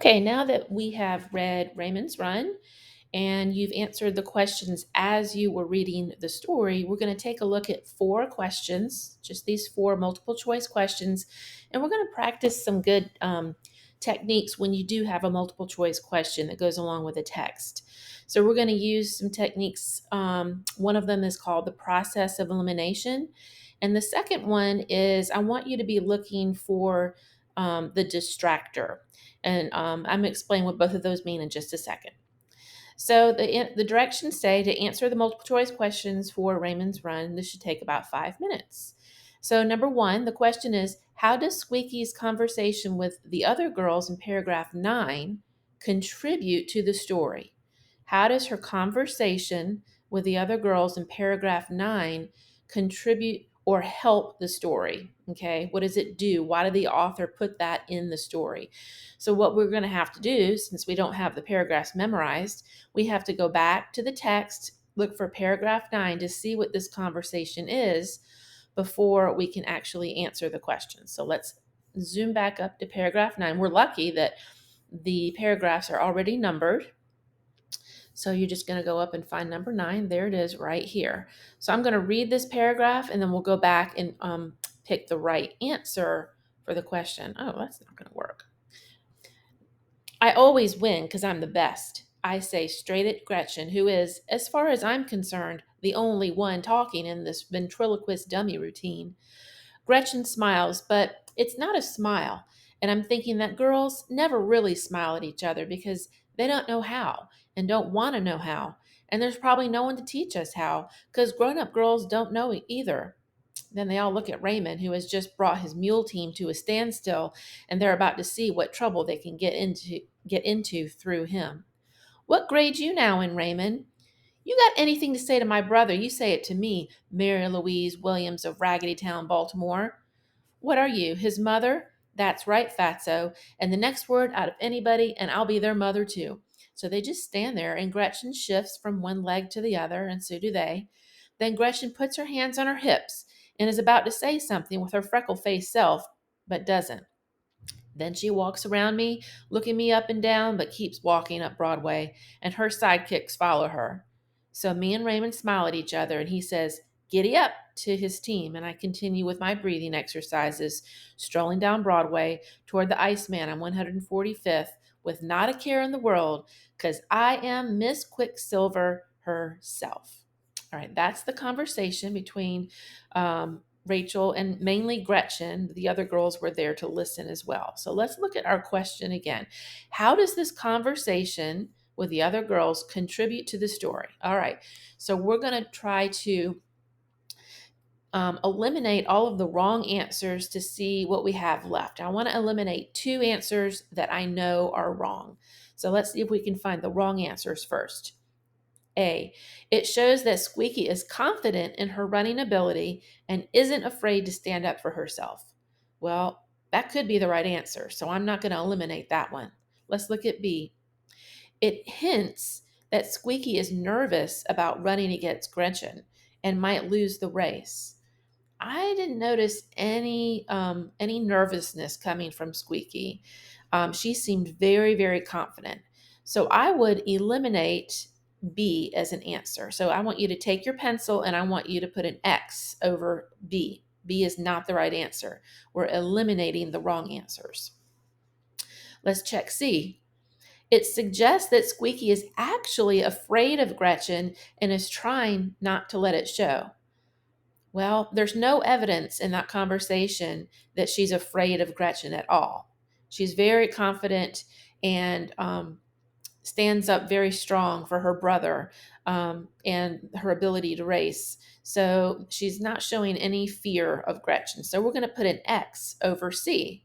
Okay, now that we have read Raymond's Run and you've answered the questions as you were reading the story, we're going to take a look at four questions, just these four multiple choice questions, and we're going to practice some good techniques when you do have a multiple choice question that goes along with a text. So, we're going to use some techniques. One of them is called the process of elimination. And the second one is I want you to be looking for the distractor. And I'm going to explain what both of those mean in just a second. So the directions say to answer the multiple choice questions for Raymond's Run, this should take about 5 minutes. So number one, the question is, how does Squeaky's conversation with the other girls in paragraph 9 contribute to the story? How does her conversation with the other girls in paragraph 9 contribute or help the story? Okay, what does it do? Why did the author put that in the story? So, what we're going to have to do, since we don't have the paragraphs memorized, we have to go back to the text, look for paragraph 9 to see what this conversation is before we can actually answer the question. So, let's zoom back up to paragraph 9. We're lucky that the paragraphs are already numbered. So you're just going to go up and find number 9. There it is right here. So I'm going to read this paragraph and then we'll go back and pick the right answer for the question. Oh, that's not going to work. I always win because I'm the best. I say straight at Gretchen, who is, as far as I'm concerned, the only one talking in this ventriloquist dummy routine. Gretchen smiles, but it's not a smile. And I'm thinking that girls never really smile at each other because they don't know how and don't want to know how. And there's probably no one to teach us how because grown up girls don't know either. Then they all look at Raymond, who has just brought his mule team to a standstill, and they're about to see what trouble they can get into through him. What grade you now in, Raymond? You got anything to say to my brother, you say it to me, Mary Louise Williams of Raggedy Town, Baltimore. What are you, his mother? That's right, Fatso. And the next word out of anybody, and I'll be their mother too. So they just stand there, and Gretchen shifts from one leg to the other, and so do they. Then Gretchen puts her hands on her hips and is about to say something with her freckle faced self, but doesn't. Then she walks around me, looking me up and down, but keeps walking up Broadway, and her sidekicks follow her. So me and Raymond smile at each other, and he says, "Giddy up," to his team, and I continue with my breathing exercises, strolling down Broadway toward the Iceman on 145th with not a care in the world, because I am Miss Quicksilver herself. All right, that's the conversation between Rachel and mainly Gretchen. The other girls were there to listen as well. So let's look at our question again. How does this conversation with the other girls contribute to the story? All right, so we're going to try to eliminate all of the wrong answers to see what we have left. I want to eliminate 2 answers that I know are wrong. So let's see if we can find the wrong answers first. A, it shows that Squeaky is confident in her running ability and isn't afraid to stand up for herself. Well, that could be the right answer, so I'm not going to eliminate that one. Let's look at B. It hints that Squeaky is nervous about running against Gretchen and might lose the race. I didn't notice any nervousness coming from Squeaky. She seemed very, very confident. So I would eliminate B as an answer. So I want you to take your pencil and I want you to put an X over B. B is not the right answer. We're eliminating the wrong answers. Let's check C. It suggests that Squeaky is actually afraid of Gretchen and is trying not to let it show. Well, there's no evidence in that conversation that she's afraid of Gretchen at all. She's very confident and stands up very strong for her brother and her ability to race. So she's not showing any fear of Gretchen. So we're going to put an X over C.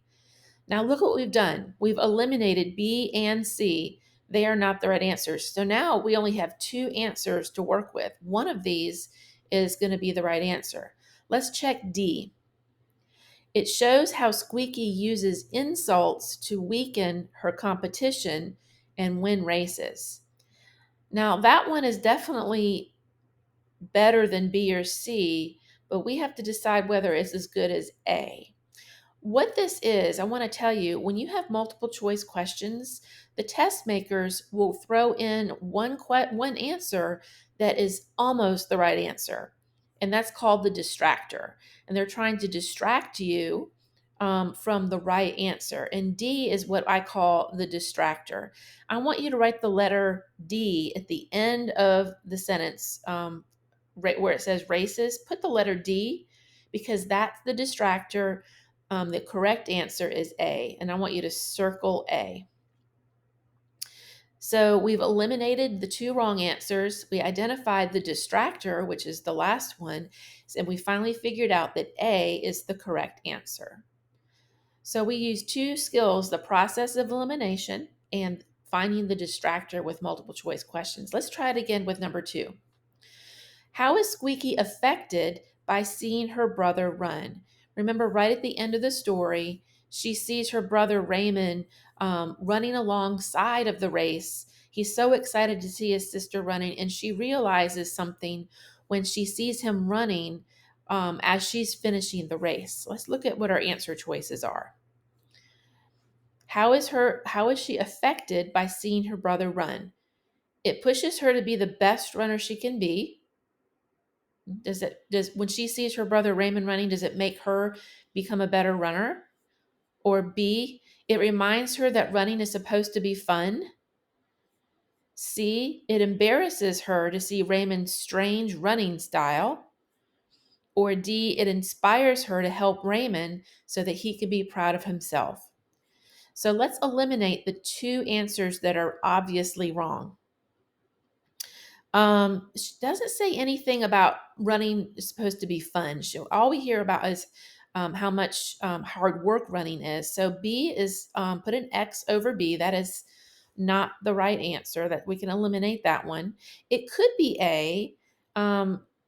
Now look what we've done. We've eliminated B and C. They are not the right answers. So now we only have 2 answers to work with. One of these is going to be the right answer. Let's check D. It shows how Squeaky uses insults to weaken her competition and win races. Now, that one is definitely better than B or C, but we have to decide whether it's as good as A. what this is, I want to tell you, when you have multiple choice questions, the test makers will throw in one answer that is almost the right answer. And that's called the distractor. And they're trying to distract you from the right answer. And D is what I call the distractor. I want you to write the letter D at the end of the sentence, right where it says races. Put the letter D because that's the distractor. The correct answer is A, and I want you to circle A. So we've eliminated the two wrong answers. We identified the distractor, which is the last one, and we finally figured out that A is the correct answer. So we use two skills, the process of elimination and finding the distractor with multiple choice questions. Let's try it again with number 2. How is Squeaky affected by seeing her brother run? Remember, right at the end of the story, she sees her brother Raymond running alongside of the race. He's so excited to see his sister running, and she realizes something when she sees him running as she's finishing the race. Let's look at what our answer choices are. How is she affected by seeing her brother run? It pushes her to be the best runner she can be. Does when she sees her brother Raymond running, does it make her become a better runner? Or B, it reminds her that running is supposed to be fun. C, it embarrasses her to see Raymond's strange running style. Or D, it inspires her to help Raymond so that he can be proud of himself. So let's eliminate the two answers that are obviously wrong. She doesn't say anything about running is supposed to be fun. All we hear about is how much hard work running is. So B is put an X over B. That is not the right answer. That we can eliminate that one. It could be A.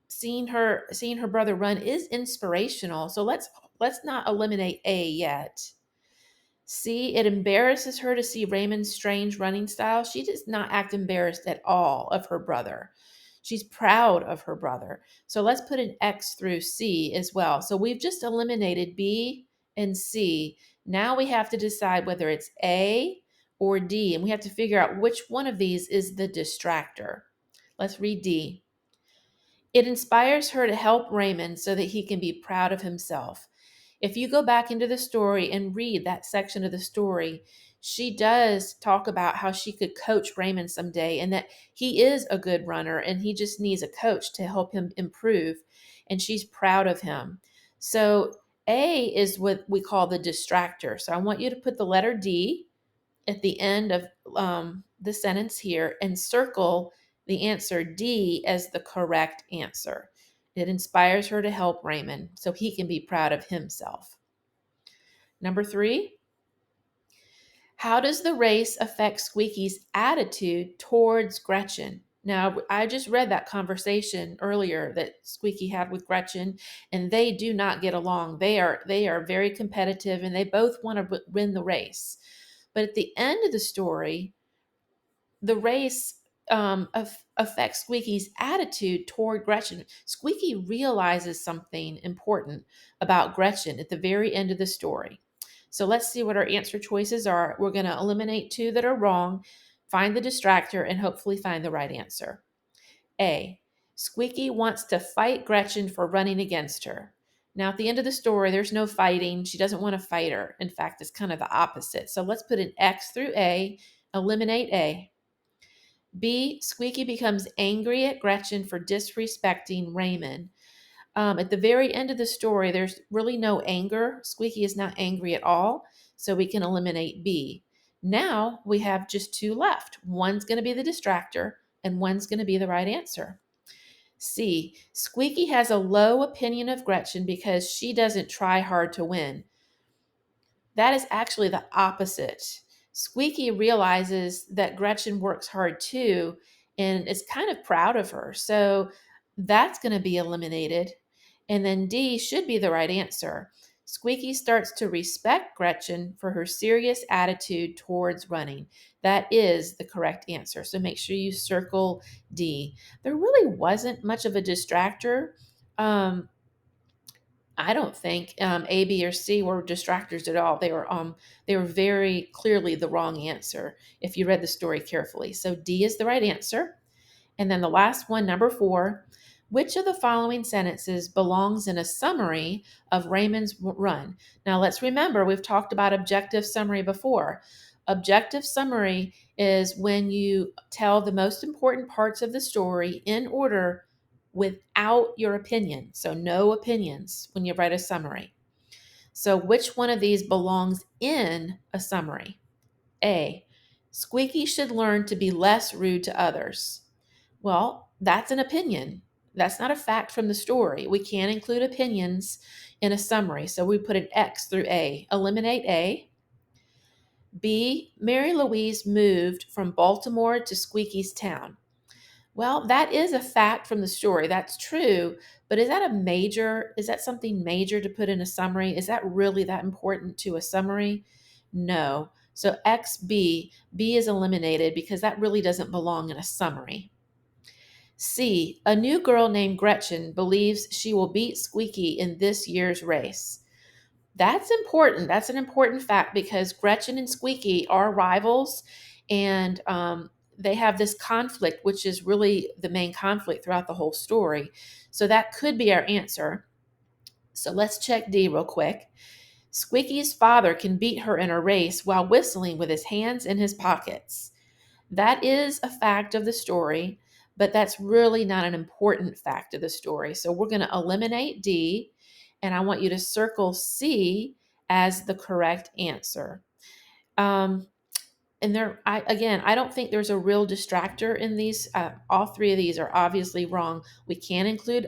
Seeing her brother run is inspirational. So let's not eliminate A yet. See, it embarrasses her to see Raymond's strange running style. She does not act embarrassed at all of her brother. She's proud of her brother. So let's put an X through C as well. So we've just eliminated B and C. Now we have to decide whether it's A or D, and we have to figure out which one of these is the distractor. Let's read D. It inspires her to help Raymond so that he can be proud of himself. If you go back into the story and read that section of the story, she does talk about how she could coach Raymond someday and that he is a good runner and he just needs a coach to help him improve. And she's proud of him. So A is what we call the distractor. So I want you to put the letter D at the end of the sentence here and circle the answer D as the correct answer. It inspires her to help Raymond so he can be proud of himself. Number 3, how does the race affect Squeaky's attitude towards Gretchen? Now, I just read that conversation earlier that Squeaky had with Gretchen, and they do not get along. They are very competitive, and they both want to win the race. But at the end of the story, the race affects Squeaky's attitude toward Gretchen. Squeaky realizes something important about Gretchen at the very end of the story. So let's see what our answer choices are. We're going to eliminate two that are wrong, find the distractor, and hopefully find the right answer. A. Squeaky wants to fight Gretchen for running against her. Now, at the end of the story, there's no fighting. She doesn't want to fight her. In fact, it's kind of the opposite. So let's put an X through A, eliminate A. B. Squeaky becomes angry at Gretchen for disrespecting Raymond. At the very end of the story, there's really no anger. Squeaky is not angry at all, so we can eliminate B. Now we have just two left. One's going to be the distractor, and one's going to be the right answer. C. Squeaky has a low opinion of Gretchen because she doesn't try hard to win. That is actually the opposite. Squeaky realizes that Gretchen works hard too and is kind of proud of her. So that's going to be eliminated. And then D should be the right answer. Squeaky starts to respect Gretchen for her serious attitude towards running. That is the correct answer. So make sure you circle D. There really wasn't much of a distractor. Um, I don't think A, B, or C were distractors at all. They were very clearly the wrong answer if you read the story carefully. So D is the right answer. And then the last one, number 4, which of the following sentences belongs in a summary of Raymond's run? Now let's remember, we've talked about objective summary before. Objective summary is when you tell the most important parts of the story in order without your opinion. So no opinions when you write a summary. So which one of these belongs in a summary? A, Squeaky should learn to be less rude to others. Well, that's an opinion. That's not a fact from the story. We can't include opinions in a summary. So we put an X through A. Eliminate A. B, Mary Louise moved from Baltimore to Squeaky's town. Well, that is a fact from the story. That's true. But is that something major to put in a summary? Is that really that important to a summary? No. So XB, B is eliminated because that really doesn't belong in a summary. C, a new girl named Gretchen believes she will beat Squeaky in this year's race. That's important. That's an important fact because Gretchen and Squeaky are rivals, and they have this conflict, which is really the main conflict throughout the whole story. So that could be our answer. So let's check D real quick. Squeaky's father can beat her in a race while whistling with his hands in his pockets. That is a fact of the story, but that's really not an important fact of the story. So we're going to eliminate D, and I want you to circle C as the correct answer. And I don't think there's a real distractor in these. All three of these are obviously wrong. We can include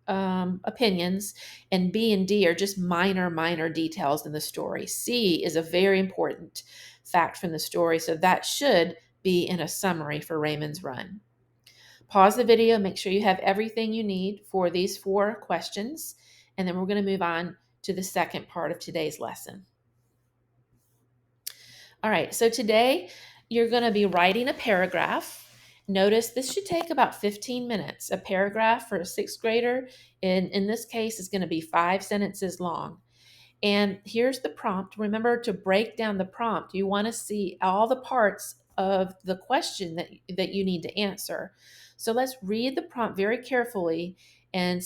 opinions, and B and D are just minor details in the story. C is a very important fact from the story, so that should be in a summary for Raymond's run. Pause the video, make sure you have everything you need for these 4 questions, and then we're going to move on to the second part of today's lesson. All right, so today you're going to be writing a paragraph. Notice this should take about 15 minutes. A paragraph for a 6th grader, in this case, is going to be 5 sentences long. And here's the prompt. Remember to break down the prompt. You want to see all the parts of the question that you need to answer. So let's read the prompt very carefully and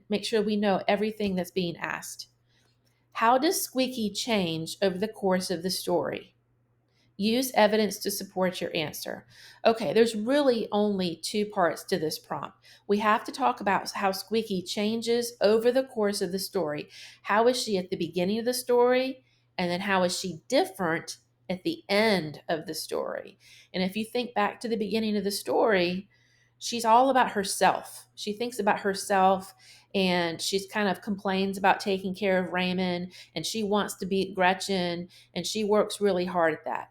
make sure we know everything that's being asked. How does Squeaky change over the course of the story? Use evidence to support your answer. Okay, there's really only 2 parts to this prompt. We have to talk about how Squeaky changes over the course of the story. How is she at the beginning of the story? And then how is she different at the end of the story? And if you think back to the beginning of the story, she's all about herself. She thinks about herself, and she's kind of complains about taking care of Raymond, and she wants to beat Gretchen, and she works really hard at that.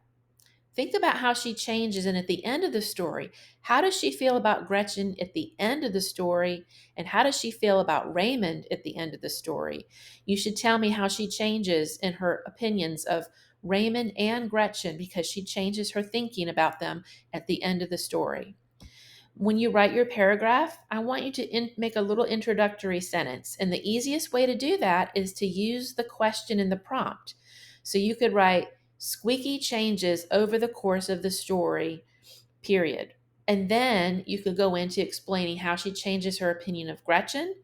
Think about how she changes, and at the end of the story, how does she feel about Gretchen at the end of the story, and how does she feel about Raymond at the end of the story? You should tell me how she changes in her opinions of Raymond and Gretchen, because she changes her thinking about them at the end of the story. When you write your paragraph, I want you to make a little introductory sentence, and the easiest way to do that is to use the question in the prompt. So you could write, Squeaky changes over the course of the story, period. And then you could go into explaining how she changes her opinion of Gretchen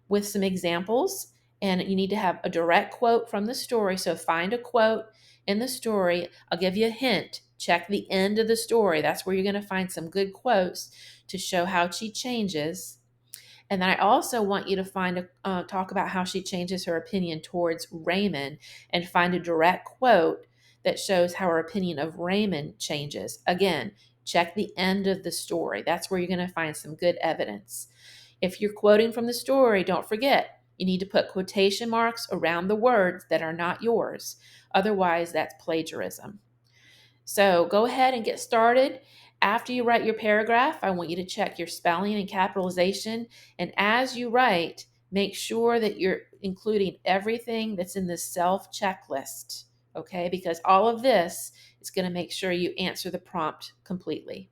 with some examples. And you need to have a direct quote from the story. So find a quote in the story. I'll give you a hint. Check the end of the story. That's where you're going to find some good quotes to show how she changes. And then I also want you to talk about how she changes her opinion towards Raymond, and find a direct quote that shows how her opinion of Raymond changes. Again, check the end of the story. That's where you're going to find some good evidence. If you're quoting from the story, don't forget, you need to put quotation marks around the words that are not yours. Otherwise, that's plagiarism. So go ahead and get started. After you write your paragraph, I want you to check your spelling and capitalization. And as you write, make sure that you're including everything that's in the self checklist, okay? Because all of this is going to make sure you answer the prompt completely.